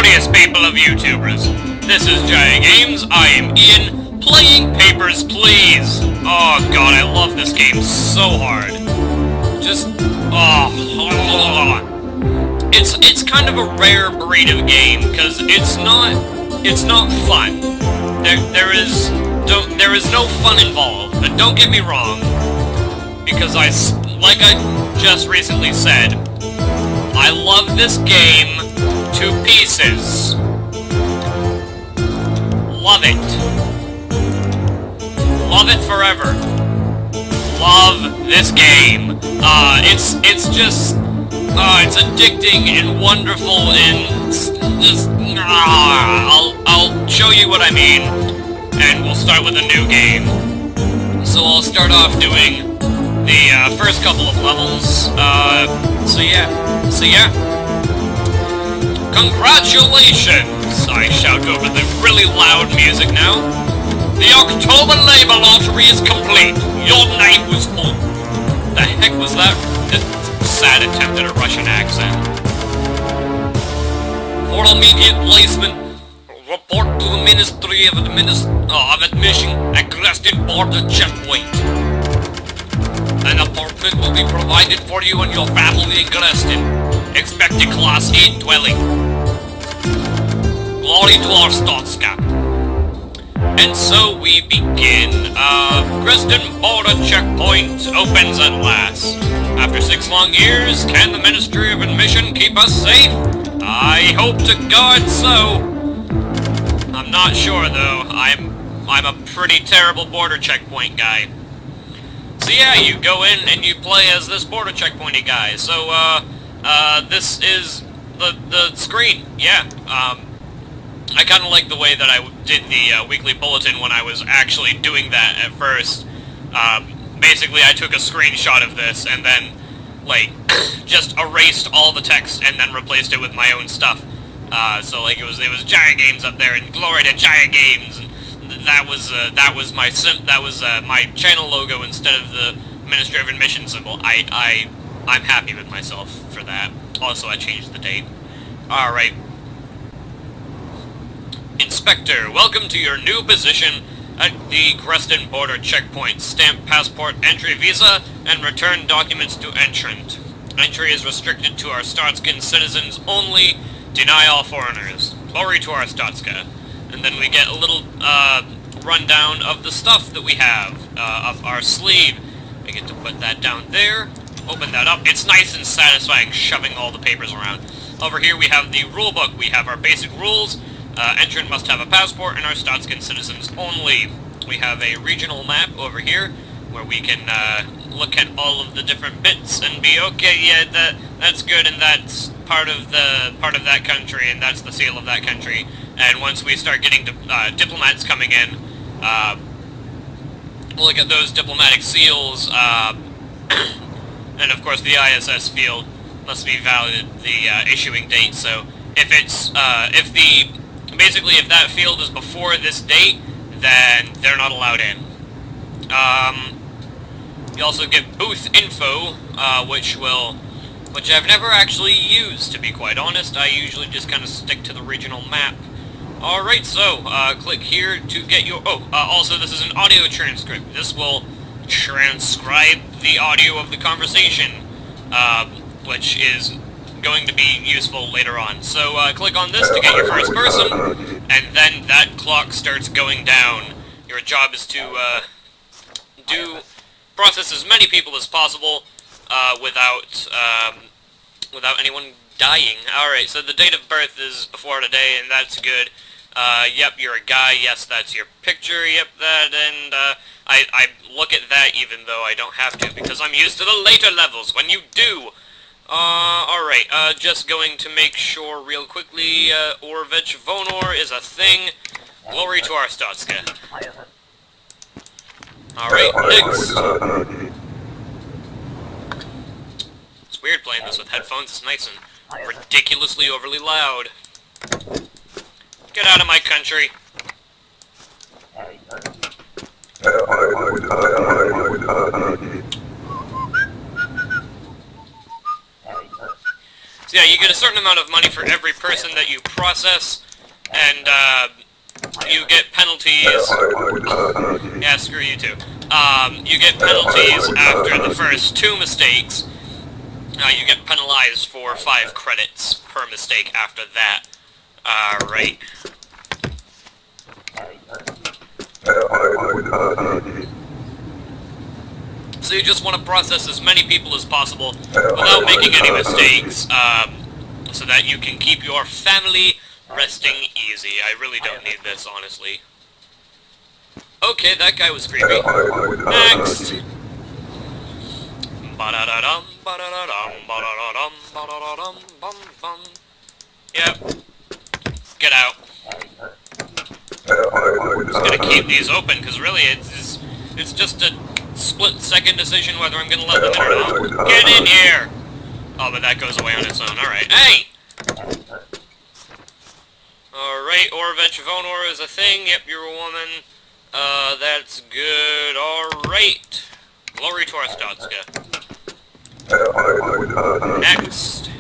Howdiest people of YouTubers. This is Giant Games. I am Ian, playing Papers, Please. Oh god, I love this game so hard. Just, It's kind of a rare breed of game, because it's not fun. There is no fun involved, but don't get me wrong, because like I just recently said, I love this game to pieces. Love it. Love it forever. Love this game. It's just, it's addicting and wonderful and just, I'll show you what I mean, and we'll start with a new game. So I'll start off doing the first couple of levels. So yeah. Congratulations! I shout over the really loud music now. The October Labor Lottery is complete. Your name was pulled. The heck was that? Sad attempt at a Russian accent. For immediate placement, report to the Ministry of Admission at Creston Border Checkpoint. An apartment will be provided for you and your family in Creston. Expected Class 8 dwelling. Glory to our Stotska. And so we begin. Creston Border Checkpoint opens at last. After 6 long years, can the Ministry of Admission keep us safe? I hope to God so. I'm not sure though. I'm a pretty terrible border checkpoint guy. So yeah, you go in and you play as this border checkpointy guy. So this is the screen. Yeah. I kind of like the way that I did the weekly bulletin when I was actually doing that at first. Basically, I took a screenshot of this and then, like, just erased all the text and then replaced it with my own stuff. So like it was Giant Games up there and glory to Giant Games. And that was my my channel logo instead of the Ministry of Admission symbol. I'm happy with myself for that. Also, I changed the date. All right. Inspector, welcome to your new position at the Creston Border Checkpoint. Stamp passport, entry visa, and return documents to entrant. Entry is restricted to our Starskin citizens only. Deny all foreigners. Glory to our Stotska. And then we get a little rundown of the stuff that we have up our sleeve. I get to put that down there. Open that up. It's nice and satisfying shoving all the papers around. Over here we have the rule book. We have our basic rules. Entrant must have a passport and our Statskin citizens only. We have a regional map over here where we can look at all of the different bits and be okay. Yeah, that's good, and that's part of that country, and that's the seal of that country. And once we start getting diplomats coming in, we'll look at those diplomatic seals, and of course the ISS field must be valid the issuing date. So if it's basically, if that field is before this date, then they're not allowed in. You also get booth info, which I've never actually used, to be quite honest. I usually just kind of stick to the regional map. Alright, so, click here to get your... also, this is an audio transcript. This will transcribe the audio of the conversation, which is going to be useful later on. So click on this to get your first person, and then that clock starts going down. Your job is to process as many people as possible without anyone dying. Alright, so the date of birth is before today, and that's good. Yep, you're a guy. Yes, that's your picture. Yep, that, and I look at that even though I don't have to, because I'm used to the later levels when you do. Alright, just going to make sure real quickly, Orvech Vonor is a thing. Glory to our Stotska. Alright, next. It's weird playing this with headphones, it's nice and ridiculously overly loud. Get out of my country. So yeah, you get a certain amount of money for every person that you process, and you get penalties. Yeah, screw you too. You get penalties after the first 2 mistakes. You get penalized for 5 credits per mistake after that. Right. So you just want to process as many people as possible without making any mistakes, so that you can keep your family resting easy. I really don't need this, honestly. Okay, that guy was creepy. Next! Ba-da-da-dum, ba-da-da-dum, ba-da-da-dum, ba-da-da-dum, bum-bum. Yep. Get out. Just gonna keep these open, because really it's just a split-second decision whether I'm gonna let them in or not. Get in here! Oh, but that goes away on its own. Alright. Hey! Alright, Orvech Vonor is a thing. Yep, you're a woman. That's good. Alright. Glory to Arstotzka. Next.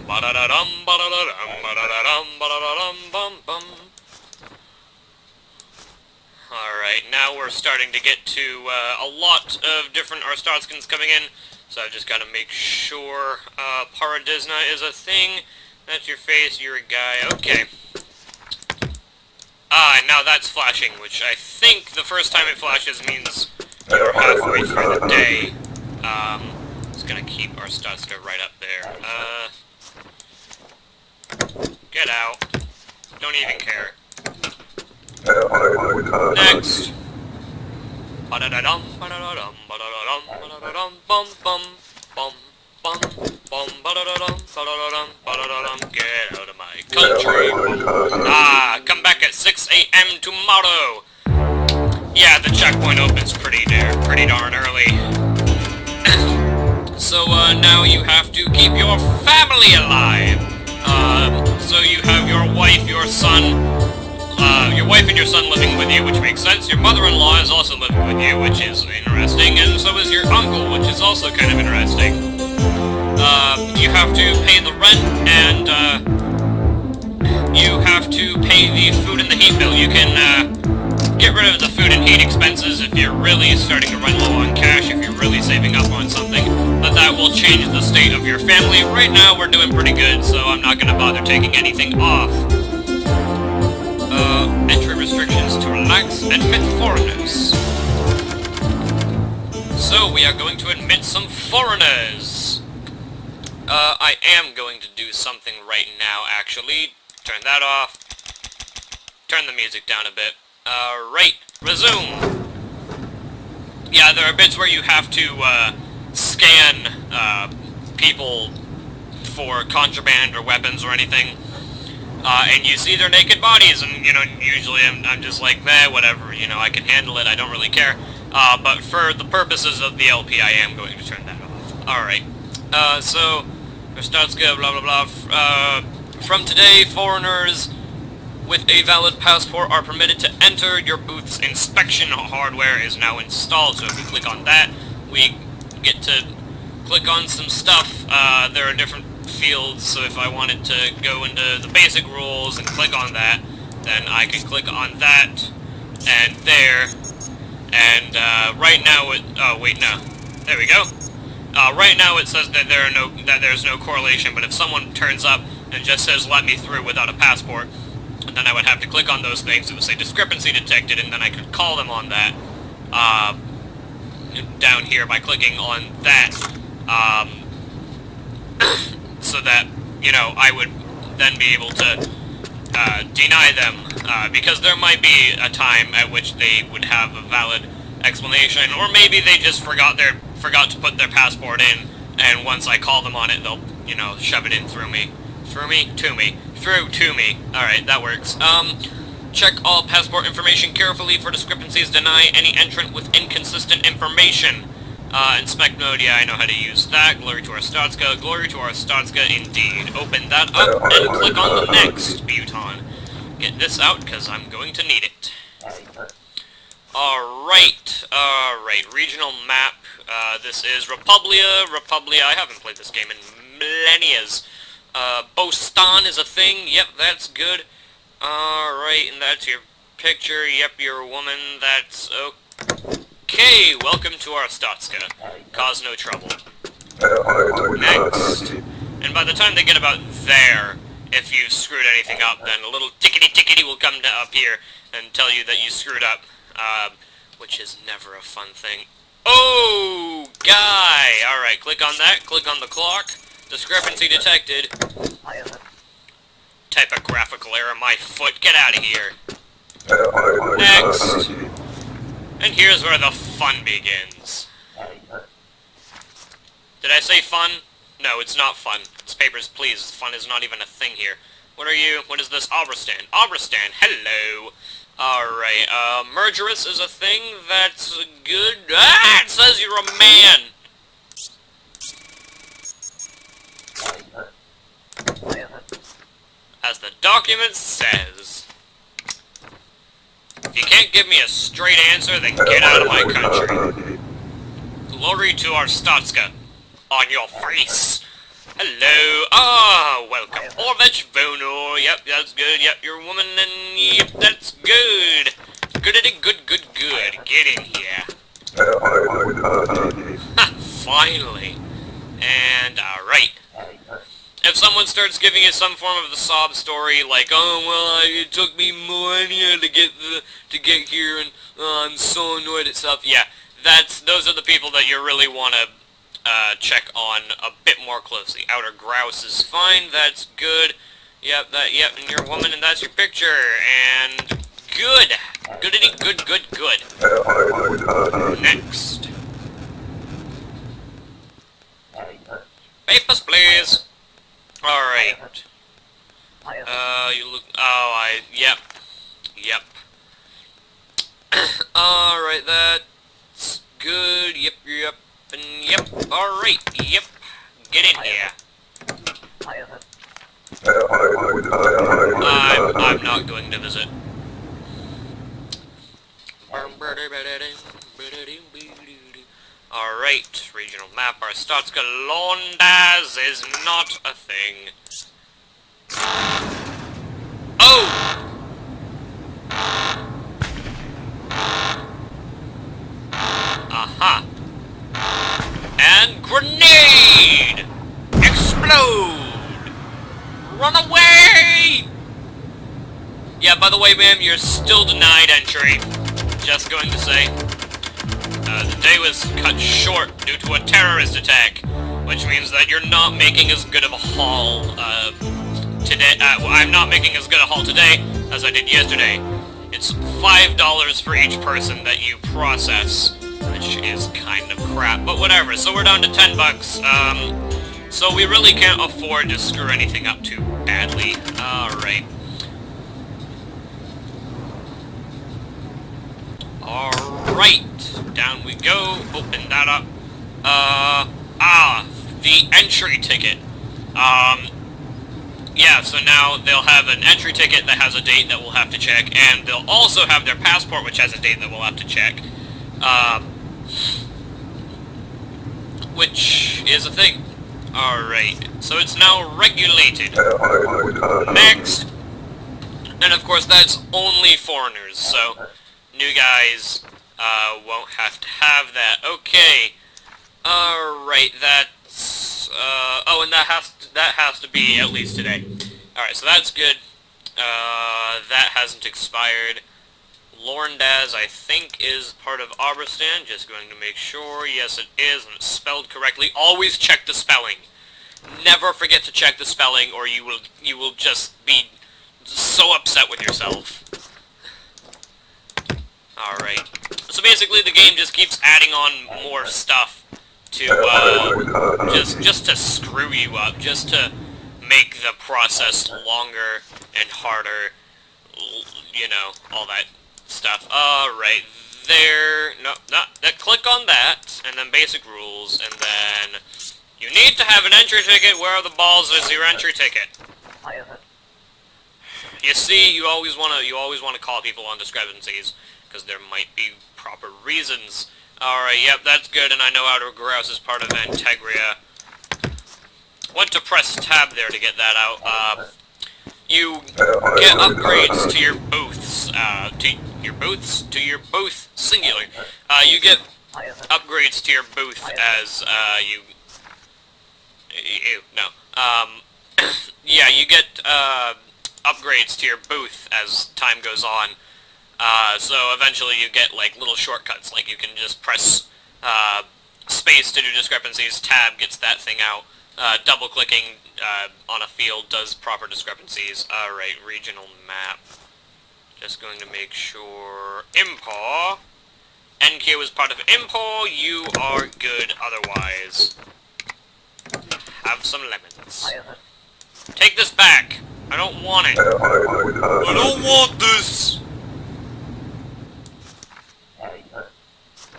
Ba-da-da-dum, ba-da-da-dum, ba-da-da-dum, ba-da-da-dum, bum-bum. Alright, now we're starting to get to a lot of different Arstotzkans coming in, so I've just got to make sure Paradisna is a thing. That's your face, you're a guy. Okay. And now that's flashing, which I think the first time it flashes means you're halfway through the day. Just gonna keep Arstotzka right up there. Get out. Don't even care. Next. Ba-da-da-dum, ba-da-da-dum, ba-da-da-dum, ba-da-da-dum, bum, bum, bum, bum, bum, ba-da-da-dum, ba-da-da-dum, ba-da-da-dum. Get out of my country. Come back at 6 a.m. tomorrow. Yeah, the checkpoint opens pretty darn early. So, now you have to keep your family alive. So you have your wife, your wife and your son living with you, which makes sense. Your mother-in-law is also living with you, which is interesting, and so is your uncle, which is also kind of interesting. You have to pay the rent, and, you have to pay the food and the heat bill. You can, get rid of the food and heat expenses if you're really starting to run low on cash, if you're really saving up on something, but that will change the state of your family. Right now, we're doing pretty good, so I'm not gonna bother taking anything off. Entry restrictions to relax, admit foreigners. So, we are going to admit some foreigners. I am going to do something right now, actually. Turn that off. Turn the music down a bit. Right. Resume. Yeah, there are bits where you have to, scan, people for contraband or weapons or anything. And you see their naked bodies, and, you know, usually I'm just like, whatever, you know, I can handle it, I don't really care. But for the purposes of the LP, I am going to turn that off. Alright. So, Arstotzka, blah blah blah. From today, foreigners with a valid passport are permitted to enter your booth's inspection. Hardware is now installed, so if we click on that, we get to click on some stuff. There are different fields, so if I wanted to go into the basic rules and click on that, then I can click on that, and there, and right now it, oh wait, no, there we go. Right now it says that there's no correlation, but if someone turns up and just says let me through without a passport, then I would have to click on those things. It would say discrepancy detected, and then I could call them on that, down here by clicking on that, so that, you know, I would then be able to deny them, because there might be a time at which they would have a valid explanation, or maybe they just forgot to put their passport in, and once I call them on it, they'll, you know, shove it in through to me. Alright, that works. Check all passport information carefully for discrepancies. Deny any entrant with inconsistent information. Inspect mode, yeah, I know how to use that. Glory to Arstotzka. Glory to Arstotzka, indeed. Open that up and click on the next Buton. Get this out, because I'm going to need it. Alright, regional map. This is Republia. I haven't played this game in millennias. Bostan is a thing. Yep, that's good. Alright, and that's your picture. Yep, you're a woman. That's okay. Welcome to our Stotska. Cause no trouble. Next. And by the time they get about there, if you've screwed anything up, then a little tickety-tickety will come up here and tell you that you screwed up, which is never a fun thing. Oh, guy! Alright, click on that, click on the clock. Discrepancy detected. Typographical error, my foot, get out of here. Next. And here's where the fun begins. Did I say fun? No, it's not fun. It's Papers, Please. Fun is not even a thing here. What are you? What is this? Obristan. Obristan, hello. Alright, Murderous is a thing. That's good. Ah, it says you're a man. As the document says. If you can't give me a straight answer, then get out of my country. Glory to our Stotska. On your face. Hello. Ah, welcome. Orvech Vonor. Yep, that's good. Yep, you're a woman, and yep, that's good. Good. Get in here. Ha, finally. And, alright. If someone starts giving you some form of the sob story, like, oh, well, it took me millennia to get here, and I'm so annoyed at stuff, yeah, those are the people that you really want to check on a bit more closely. Outer grouse is fine, that's good. Yep, and you're a woman, and that's your picture, and good. Good. Next. Papers, please. Alright. You look, yep. Alright, that's good, yep, and yep, alright, yep. Get in here. I'm not going to visit. Alright, regional map, our Stotska Londaz is not a thing. Oh! Aha! And grenade! Explode! Run away! Yeah, by the way, ma'am, you're still denied entry. Just going to say. The day was cut short due to a terrorist attack, which means that you're not making as good of a haul, today. I'm not making as good a haul today as I did yesterday. It's $5 for each person that you process, which is kind of crap, but whatever. So we're down to $10. So we really can't afford to screw anything up too badly. Alright. Alright. Down we go. Open that up. The entry ticket. Yeah, so now they'll have an entry ticket that has a date that we'll have to check, and they'll also have their passport, which has a date that we'll have to check. Which is a thing. Alright, so it's now regulated. Next. And of course that's only foreigners, so new guys won't have to have that. Okay. Alright, that's and that has to be at least today. Alright, so that's good. That hasn't expired. Lorndaz, I think, is part of Obristan. Just going to make sure. Yes, it is, and it's spelled correctly. Always check the spelling. Never forget to check the spelling, or you will just be so upset with yourself. Alright. So basically, the game just keeps adding on more stuff to, just to screw you up, just to make the process longer and harder, you know, all that stuff. Alright, there, no, click on that, and then basic rules, and then you need to have an entry ticket. Where are the balls is your entry ticket? You see, you always wanna call people on discrepancies, because there might be proper reasons. Alright, yep, that's good, and I know Outer Grouse is part of Antegria. want to press tab there to get that out. You get upgrades to your booths, to your booth singular. You get upgrades to your booth as, yeah, you get, upgrades to your booth as time goes on. So eventually you get, like, little shortcuts, like you can just press, space to do discrepancies, tab gets that thing out, double-clicking, on a field does proper discrepancies. Alright, regional map. Just going to make sure... Impor. NQ is part of Impor, you are good otherwise. Have some lemons. Take this back! I don't want it! I don't want this!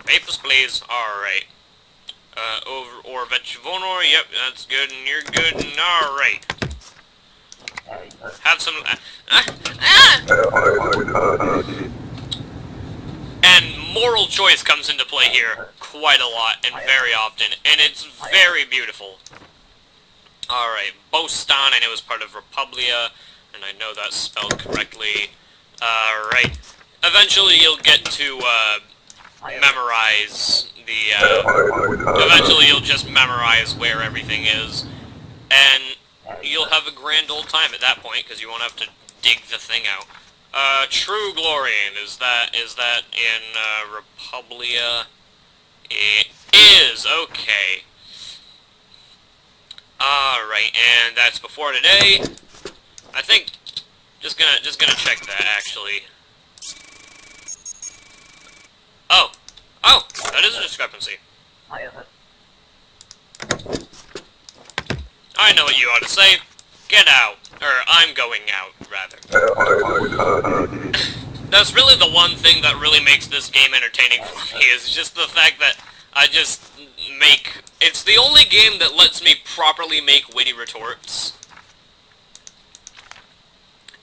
Papers, please. Alright. Or Vetchvonor, yep, that's good, and you're good, and alright. Have some... And moral choice comes into play here quite a lot, and very often, and it's very beautiful. Alright, Bostan, I know is part of Republia, and I know that's spelled correctly. Alright. Eventually you'll get to, memorize the, eventually you'll just memorize where everything is, and you'll have a grand old time at that point, because you won't have to dig the thing out. True Glorian, is that in, Republia? It is, okay. Alright, and that's before today. I think, just gonna check that, actually. Oh, that is a discrepancy. I know what you ought to say. Get out. Or, I'm going out, rather. That's really the one thing that really makes this game entertaining for me, is just the fact that I just make... It's the only game that lets me properly make witty retorts.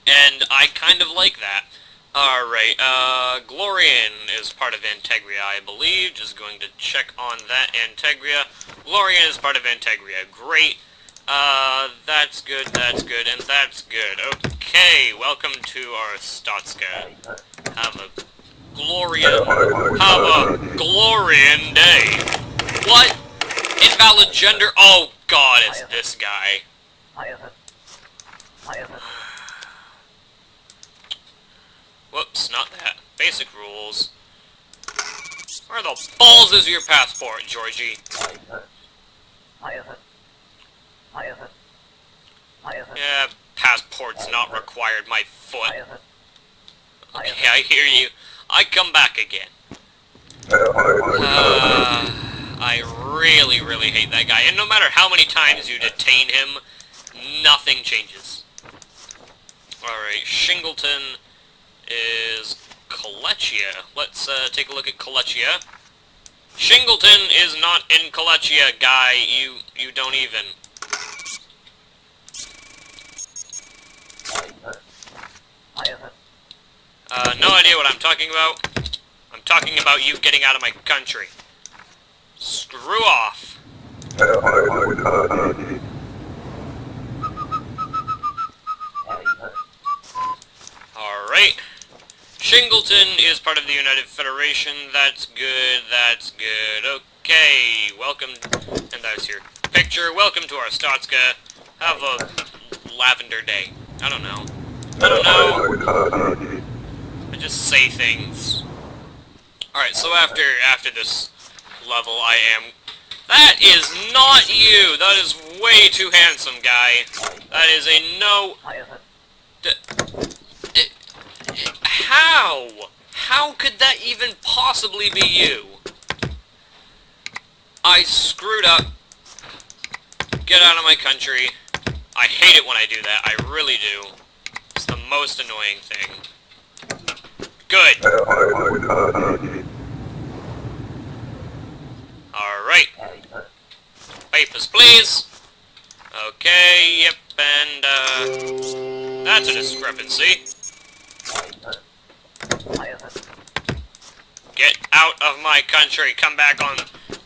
And I kind of like that. Alright, Glorian is part of Antegria, I believe. Just going to check on that. Antegria. Glorian is part of Antegria. Great. That's good, and that's good. Okay, welcome to our Statska. Have a glorian day. What? Invalid gender? Oh god, it's this guy. Whoops, not that. Basic rules. Where the balls is your passport, Georgie? Yeah, passport's not required, my foot. Okay, I hear you. I come back again. I really, really hate that guy. And no matter how many times you detain him, nothing changes. Alright, Shingleton is Kolechia. Let's take a look at Kolechia. Shingleton is not in Kolechia, guy. You don't even. No idea what I'm talking about. I'm talking about you getting out of my country. Screw off. Alright. Shingleton is part of the United Federation. That's good, that's good. Okay, welcome, and that's your picture. Welcome to our Statska. Have a lavender day. I don't know. I just say things. Alright, so after this level, I am... That is not you! That is way too handsome, guy. That is a no... How? How could that even possibly be you? I screwed up. Get out of my country. I hate it when I do that. I really do. It's the most annoying thing. Good. Alright. Papers, please. Okay, yep, and, that's a discrepancy. Get out of my country. Come back on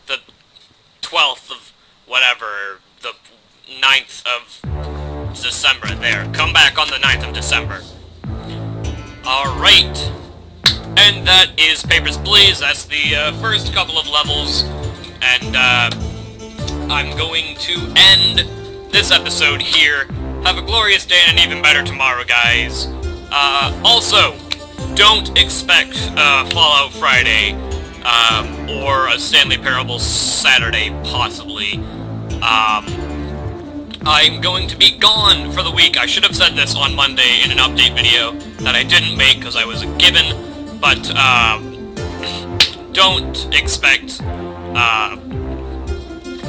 the 12th of whatever, the 9th of December there. Come back on the 9th of December. Alright. And that is Papers, Please. That's the first couple of levels. And I'm going to end this episode here. Have a glorious day and an even better tomorrow, guys. Also, don't expect Fallout Friday, or a Stanley Parable Saturday, possibly. I'm going to be gone for the week. I should have said this on Monday in an update video that I didn't make because I was given, but, don't expect,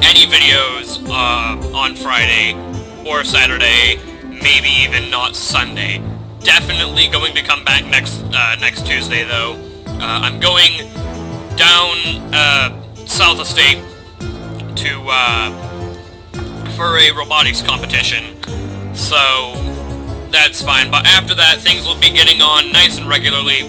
any videos, on Friday or Saturday, maybe even not Sunday. Definitely going to come back next Tuesday, though. I'm going down, south of state to, for a robotics competition, so that's fine. But after that, things will be getting on nice and regularly.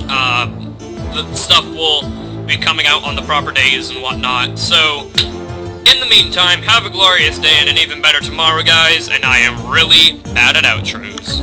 The stuff will be coming out on the proper days and whatnot. So, in the meantime, have a glorious day and an even better tomorrow, guys, and I am really bad at outros.